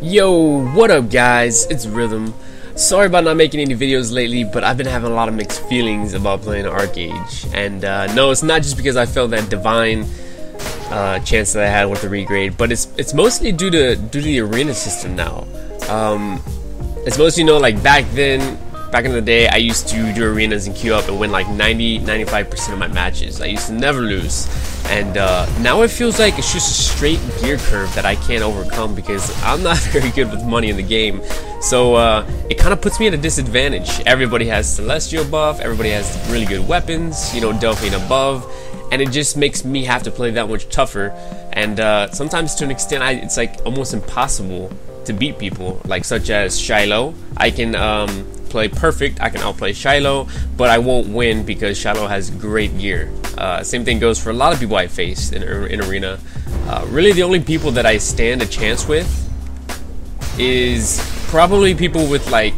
Yo, what up guys, it's Rythmn. Sorry about not making any videos lately, but I've been having a lot of mixed feelings about playing Archeage. And no, it's not just because I felt that divine chance that I had with the regrade, but it's mostly due to the arena system now. It's mostly, like back in the day, I used to do arenas and queue up and win like 90-95% of my matches. I used to never lose. And now it feels like it's just a straight gear curve that I can't overcome because I'm not very good with money in the game. So it kind of puts me at a disadvantage. Everybody has Celestial buff, everybody has really good weapons, Delphine above, and it just makes me have to play that much tougher. And sometimes to an extent, it's like almost impossible to beat people, like such as Shiloh. I can play perfect, I can outplay Shiloh, but I won't win because Shiloh has great gear. Same thing goes for a lot of people I face in arena. Really the only people that I stand a chance with is probably people with like,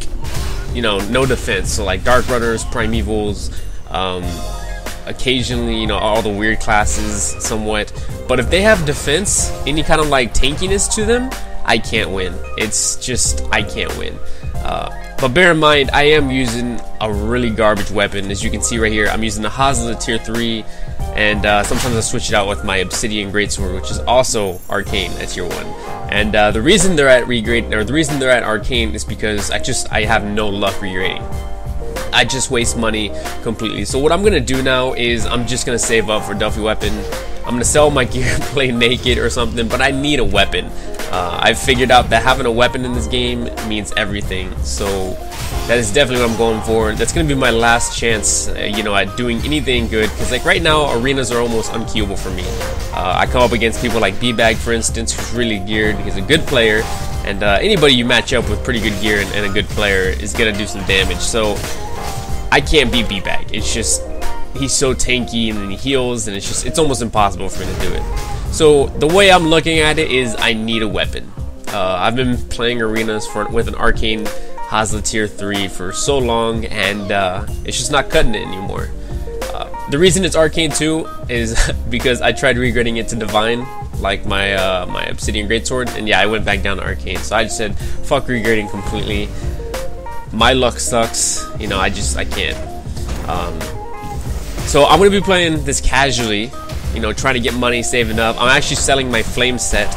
no defense. So like Dark Runners, Primevals, occasionally, all the weird classes somewhat. But if they have defense, any kind of like tankiness to them, I can't win. It's just, I can't win. But bear in mind, I am using a really garbage weapon. As you can see right here, I'm using the Hazla tier 3, and sometimes I switch it out with my Obsidian Greatsword, which is also Arcane at tier 1. And the reason they're at regrade, or the reason they're at Arcane, is because I have no luck regrading. I just waste money completely. So what I'm gonna do now is I'm just gonna save up for Duffy weapon. I'm gonna sell my gear and play naked or something, but I need a weapon. I've figured out that having a weapon in this game means everything, so that is definitely what I'm going for. That's gonna be my last chance, at doing anything good, because like right now, arenas are almost unkillable for me. I come up against people like B-Bag, for instance, who's really geared. He's a good player, and anybody you match up with pretty good gear and a good player is gonna do some damage. So I can't beat B-Bag. It's just, he's so tanky and then he heals, and it's almost impossible for me to do it. So the way I'm looking at it is I need a weapon. I've been playing arenas with an Arcane Hazla tier 3 for so long, and it's just not cutting it anymore. The reason it's Arcane 2 is because I tried regrading it to Divine, like my my Obsidian Greatsword, and yeah, I went back down to Arcane. So I just said, fuck regrading completely. My luck sucks, I can't. So I'm gonna be playing this casually, trying to get money, saving up. I'm actually selling my flame set,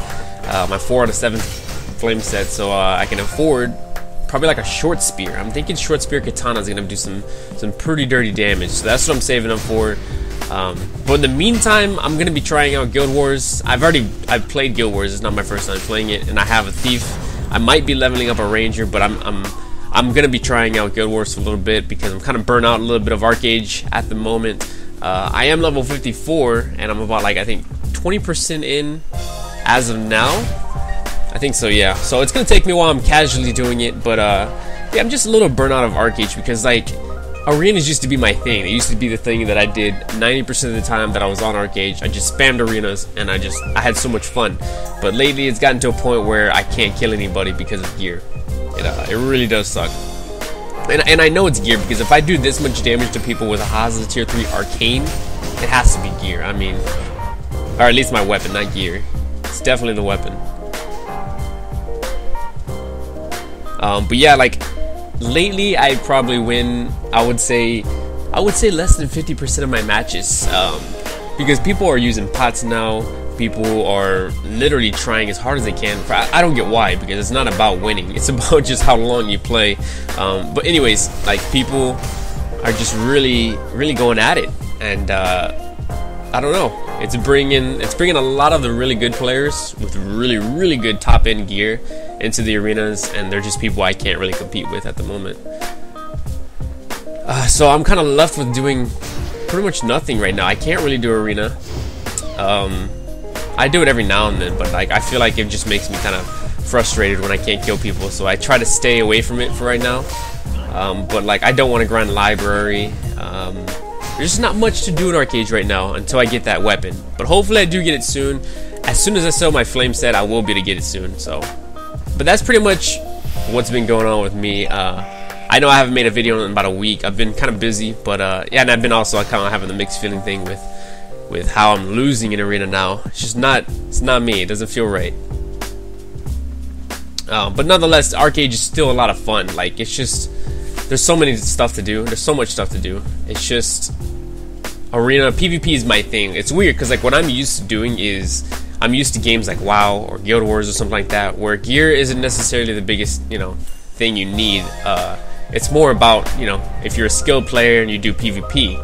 my 4 out of 7 flame set, so I can afford probably like a short spear. I'm thinking short spear katana is gonna do some pretty dirty damage, so that's what I'm saving up for. But in the meantime, I'm gonna be trying out Guild Wars. I've played Guild Wars. It's not my first time playing it, and I have a thief. I might be leveling up a ranger, but I'm gonna be trying out Guild Wars for a little bit because I'm kind of burnt out a little bit of Archeage at the moment. I am level 54, and I'm about like, I think 20% in as of now. I think so, yeah. So it's gonna take me a while. I'm casually doing it, but yeah, I'm just a little burnt out of Archeage because like arenas used to be my thing. It used to be the thing that I did 90% of the time that I was on Archeage. I just spammed arenas, and I had so much fun. But lately, it's gotten to a point where I can't kill anybody because of gear. It really does suck. And I know it's gear because if I do this much damage to people with a Hazla tier 3 Arcane, it has to be gear. I mean, or at least my weapon, not gear. It's definitely the weapon. But yeah, like lately I probably win, I would say less than 50% of my matches, because people are using pots now. People are literally trying as hard as they can. I don't get why, because it's not about winning. It's about just how long you play. But anyways, like people are just really going at it, and I don't know. It's bringing a lot of the really good players with really good top end gear into the arenas, and they're just people I can't really compete with at the moment. So I'm kind of left with doing pretty much nothing right now. I can't really do arena. I do it every now and then, but like I feel like it just makes me kind of frustrated when I can't kill people, so I try to stay away from it for right now. But like I don't want to grind library. There's just not much to do in Archeage right now until I get that weapon, but hopefully I do get it soon. As soon as I sell my flame set, I will be able to get it soon. So, but that's pretty much what's been going on with me. I know I haven't made a video in about a week. I've been kind of busy, but yeah, and I've been also kind of having the mixed feeling thing with how I'm losing in arena now. It's just not, it's not me. It doesn't feel right. But nonetheless, Archeage is still a lot of fun. Like, it's just, there's so many stuff to do. There's so much stuff to do. It's just, arena PvP is my thing. It's weird because like what I'm used to doing is I'm used to games like WoW or Guild Wars or something like that, where gear isn't necessarily the biggest, you know, thing you need. It's more about, you know, if you're a skilled player and you do PvP.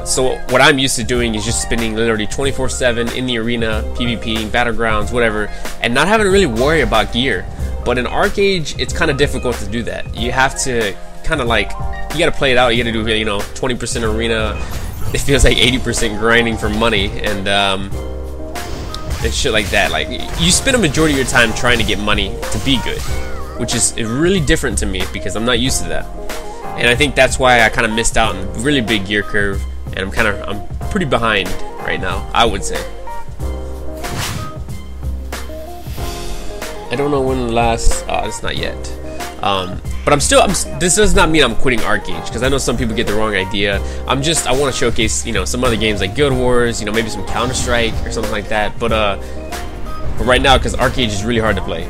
So what I'm used to doing is just spending literally 24/7 in the arena, PvPing, battlegrounds, whatever, and not having to really worry about gear. But in Archeage, it's kind of difficult to do that. You have to kind of like, you got to play it out. You got to do, you know, 20% arena. It feels like 80% grinding for money, and shit like that. Like, you spend a majority of your time trying to get money to be good, which is really different to me because I'm not used to that. And I think that's why I kind of missed out on a really big gear curve, and I'm pretty behind right now, I would say. I don't know when the last, it's not yet. But this does not mean I'm quitting Archeage, because I know some people get the wrong idea. I want to showcase, you know, some other games like Guild Wars, you know, maybe some Counter-Strike or something like that. But right now, because Archeage is really hard to play.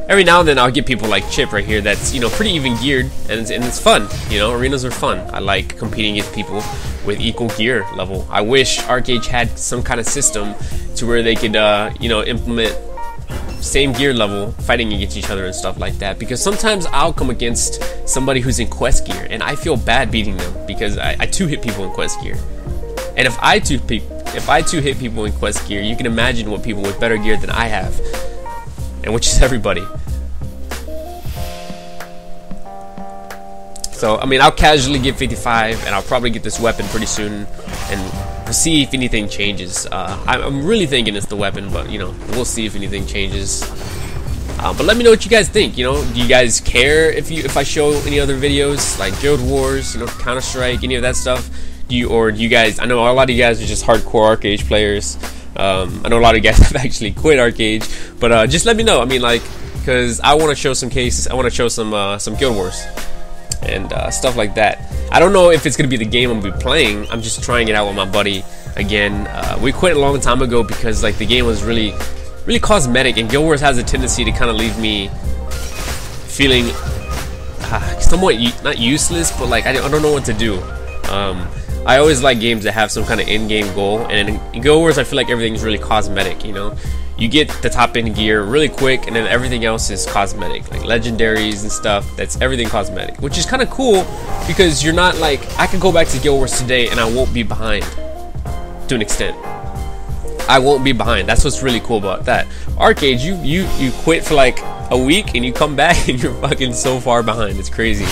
Every now and then I'll get people like Chip right here that's, you know, pretty even geared, and it's fun. You know, arenas are fun. I like competing against people with equal gear level. I wish Archeage had some kind of system to where they could, you know, implement same gear level fighting against each other and stuff like that. Because sometimes I'll come against somebody who's in quest gear, and I feel bad beating them because I too hit people in quest gear. And if I too hit people in quest gear, you can imagine what people with better gear than I have. And which is everybody. So, I mean, I'll casually get 55, and I'll probably get this weapon pretty soon, and we'll see if anything changes. I'm really thinking it's the weapon, but, you know, we'll see if anything changes. But let me know what you guys think. You know, do you guys care if I show any other videos, like Guild Wars, you know, Counter-Strike, any of that stuff? Or do you guys, I know a lot of you guys are just hardcore Archeage players. I know a lot of you guys have actually quit Archeage, but just let me know. I mean, like, because I want to show some cases. I want to show some Guild Wars and stuff like that. I don't know if it's gonna be the game I'm gonna be playing. I'm just trying it out with my buddy again. We quit a long time ago because like the game was really cosmetic, and Guild Wars has a tendency to kind of leave me feeling somewhat not useless, but like I don't know what to do. I always like games that have some kind of in-game goal, and in Guild Wars I feel like everything's really cosmetic, you know? You get the top end gear really quick, and then everything else is cosmetic, like legendaries and stuff. That's everything cosmetic, which is kind of cool because you're not like, I could go back to Guild Wars today and I won't be behind to an extent. I won't be behind. That's what's really cool about that. Archeage, you quit for like a week and you come back and you're fucking so far behind. It's crazy.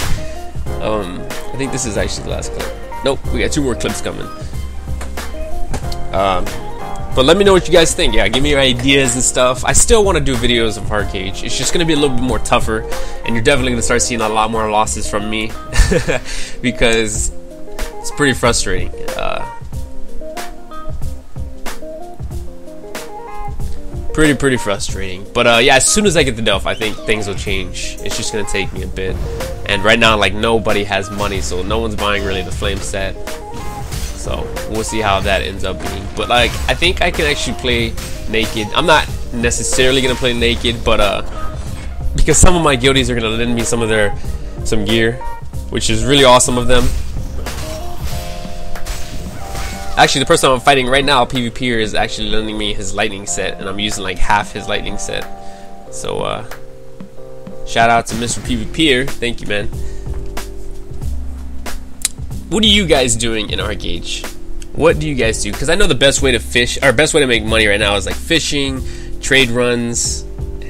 I think this is actually the last clip. Nope, we got 2 more clips coming. But let me know what you guys think. Yeah, give me your ideas and stuff. I still want to do videos of Archeage. It's just going to be a little bit more tougher, and you're definitely going to start seeing a lot more losses from me because it's pretty frustrating. Pretty frustrating. But yeah, as soon as I get the Delph, I think things will change. It's just going to take me a bit. And right now, like, nobody has money, so no one's buying really the flame set. So we'll see how that ends up being. But like, I think I can actually play naked. I'm not necessarily gonna play naked, but because some of my guildies are gonna lend me some gear, which is really awesome of them. Actually, the person I'm fighting right now, PvPer, is actually lending me his lightning set, and I'm using like half his lightning set. So shout out to Mr. PvPer. Thank you, man. What are you guys doing in Archeage? What do you guys do? Because I know the best way to fish, or best way to make money right now is like fishing, trade runs.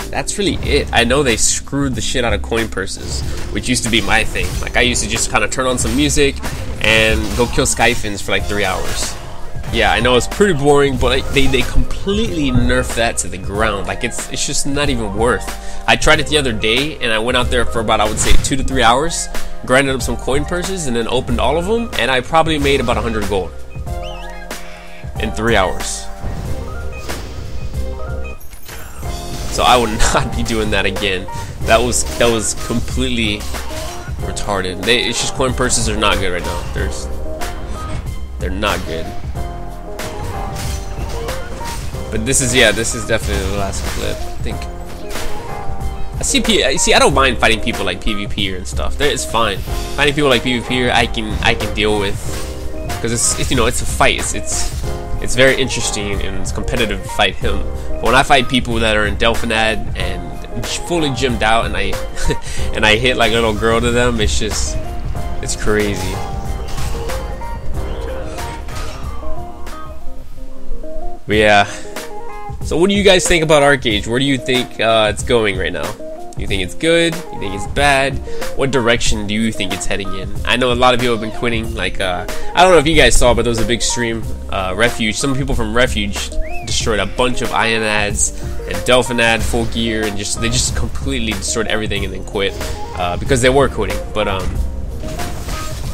That's really it. I know they screwed the shit out of coin purses, which used to be my thing. Like I used to just kind of turn on some music and go kill skyfins for like 3 hours. Yeah, I know it's pretty boring, but they completely nerfed that to the ground. Like it's just not even worth. I tried it the other day, and I went out there for about, I would say, 2 to 3 hours, grinded up some coin purses, and then opened all of them, and I probably made about 100 gold in 3 hours. So I would not be doing that again. That was completely retarded. It's just coin purses are not good right now. They're not good. But this is definitely the last clip, I think. See, I don't mind fighting people like PvP and stuff. It's fine. Fighting people like PvP, I can deal with, because it's you know, it's a fight. It's very interesting and it's competitive to fight him. But when I fight people that are in Delphinad and fully gymmed out, and I and I hit like a little girl to them, it's crazy. But yeah. So what do you guys think about Archeage? Where do you think it's going right now? You think it's good? You think it's bad? What direction do you think it's heading in? I know a lot of people have been quitting. Like, I don't know if you guys saw, but there was a big stream. Refuge. Some people from Refuge destroyed a bunch of Ionads and Delphinad full gear, and they just completely destroyed everything and then quit because they were quitting. But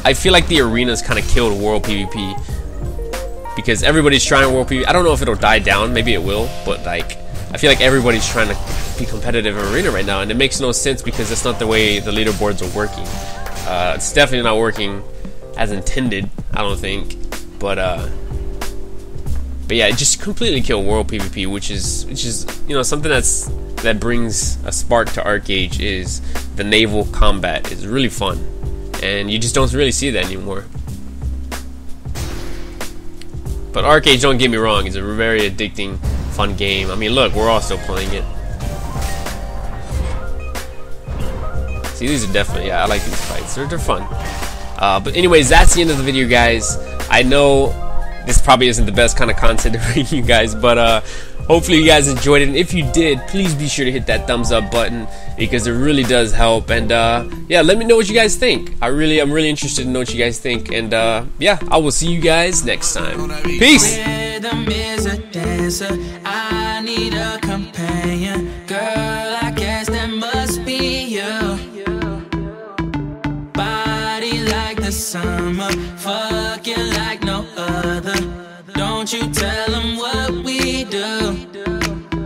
I feel like the arena's kind of killed World PvP because everybody's trying World PvP. I don't know if it'll die down. Maybe it will, but like, I feel like everybody's trying to be competitive in arena right now, and it makes no sense because that's not the way the leaderboards are working. It's definitely not working as intended, I don't think. But yeah, it just completely killed World PvP, which is you know, something that brings a spark to Archeage. Is the naval combat is really fun, and you just don't really see that anymore. But Archeage, don't get me wrong, is a very addicting, fun game. I mean, look, we're all still playing it. See, these are definitely, yeah, I like these fights. They're fun. But anyways, that's the end of the video, guys. I know this probably isn't the best kind of content to bring you guys, but hopefully you guys enjoyed it. And if you did, please be sure to hit that thumbs up button because it really does help. And yeah, let me know what you guys think. I'm really interested to know what you guys think. And yeah, I will see you guys next time. Peace. Rhythm is a dancer. I need a companion. Girl, I guess that must be you. Body like the summer, fucking like no other. Don't you tell them what